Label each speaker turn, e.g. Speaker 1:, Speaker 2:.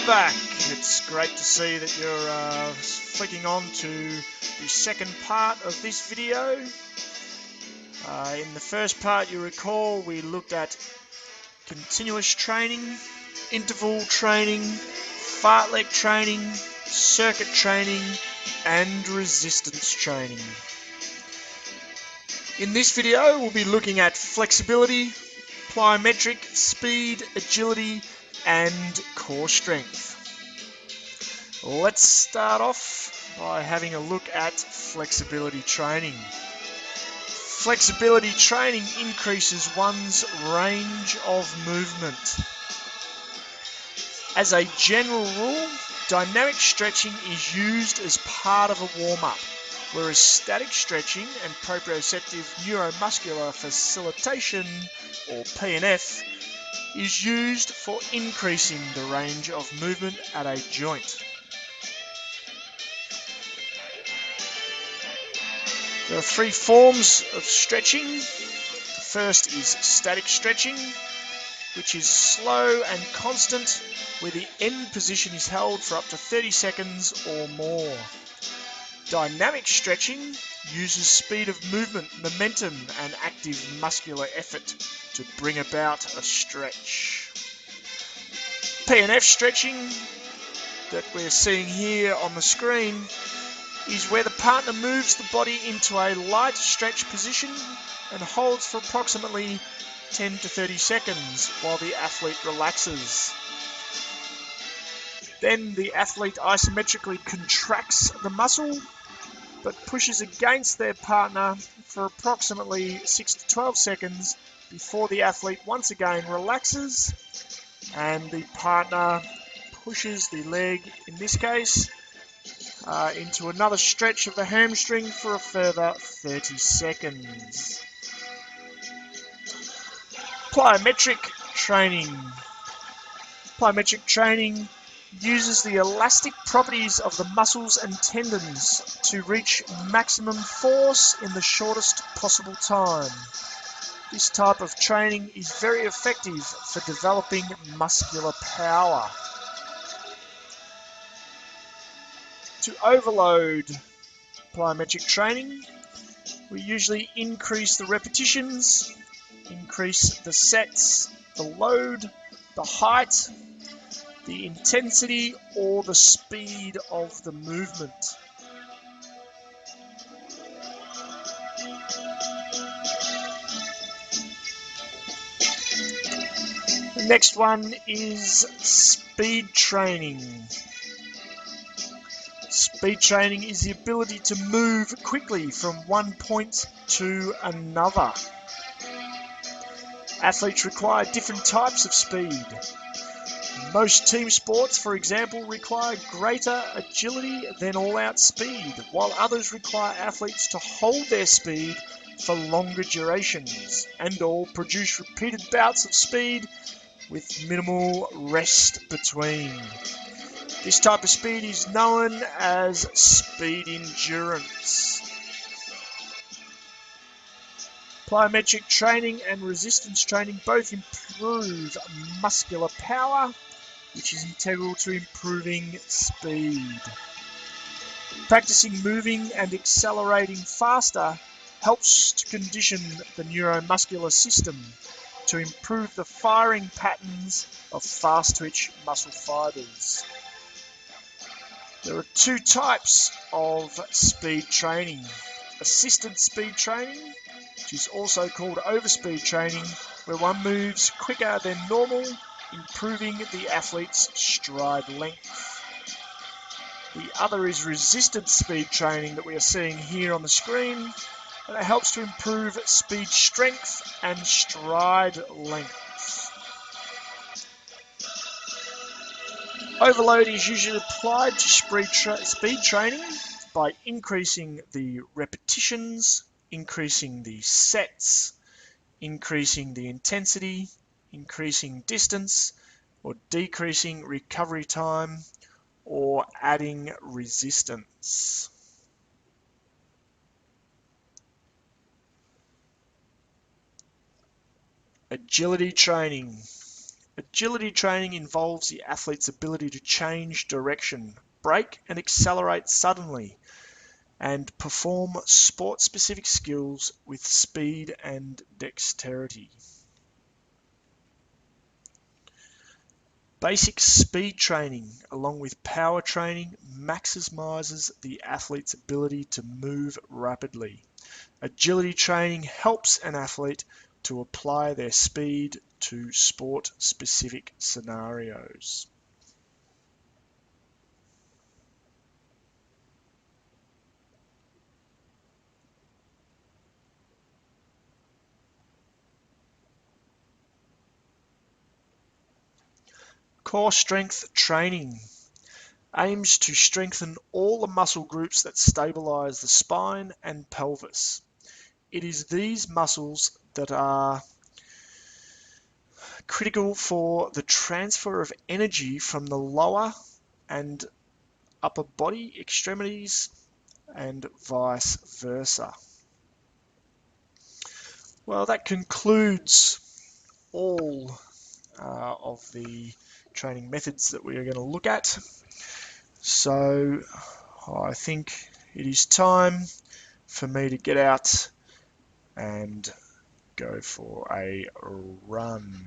Speaker 1: Welcome back. It's great to see that you're flicking on to the second part of this video. In the first part, you recall, we looked at continuous training, interval training, fartlek training, circuit training, and resistance training. In this video, we'll be looking at flexibility, plyometric, speed, agility, and core strength. Let's start off by having a look at flexibility training. Flexibility training increases one's range of movement. As a general rule, dynamic stretching is used as part of a warm-up, whereas static stretching and proprioceptive neuromuscular facilitation, or PNF, is used for increasing the range of movement at a joint. There are three forms of stretching. The first is static stretching, which is slow and constant, where the end position is held for up to 30 seconds or more. Dynamic stretching uses speed of movement, momentum, and active muscular effort to bring about a stretch. PNF stretching that we're seeing here on the screen is where the partner moves the body into a light stretch position and holds for approximately 10 to 30 seconds while the athlete relaxes. Then the athlete isometrically contracts the muscle but pushes against their partner for approximately 6 to 12 seconds before the athlete once again relaxes and the partner pushes the leg, in this case, into another stretch of the hamstring for a further 30 seconds. Plyometric training. Plyometric training uses the elastic properties of the muscles and tendons to reach maximum force in the shortest possible time. This type of training is very effective for developing muscular power. To overload plyometric training, we usually increase the repetitions, increase the sets, the load, the height, the intensity, or the speed of the movement. The next one is speed training. Speed training is the ability to move quickly from one point to another. Athletes require different types of speed. Most team sports, for example, require greater agility than all-out speed, while others require athletes to hold their speed for longer durations and/or produce repeated bouts of speed with minimal rest between. This type of speed is known as speed endurance. Plyometric training and resistance training both improve muscular power, which is integral to improving speed. Practicing moving and accelerating faster helps to condition the neuromuscular system to improve the firing patterns of fast-twitch muscle fibers. There are two types of speed training. Assisted speed training, which is also called overspeed training, where one moves quicker than normal, improving the athlete's stride length. The other is resisted speed training that we are seeing here on the screen, and it helps to improve speed strength and stride length. Overload is usually applied to speed training by increasing the repetitions, increasing the sets, increasing the intensity, increasing distance, or decreasing recovery time, or adding resistance. Agility training. Agility training involves the athlete's ability to change direction, brake and accelerate suddenly, and perform sport-specific skills with speed and dexterity. Basic speed training, along with power training, maximizes the athlete's ability to move rapidly. Agility training helps an athlete to apply their speed to sport-specific scenarios. Core strength training aims to strengthen all the muscle groups that stabilize the spine and pelvis. It is these muscles that are critical for the transfer of energy from the lower and upper body extremities and vice versa. Well, that concludes all of the training methods that we are going to look at. So I think it is time for me to get out and go for a run.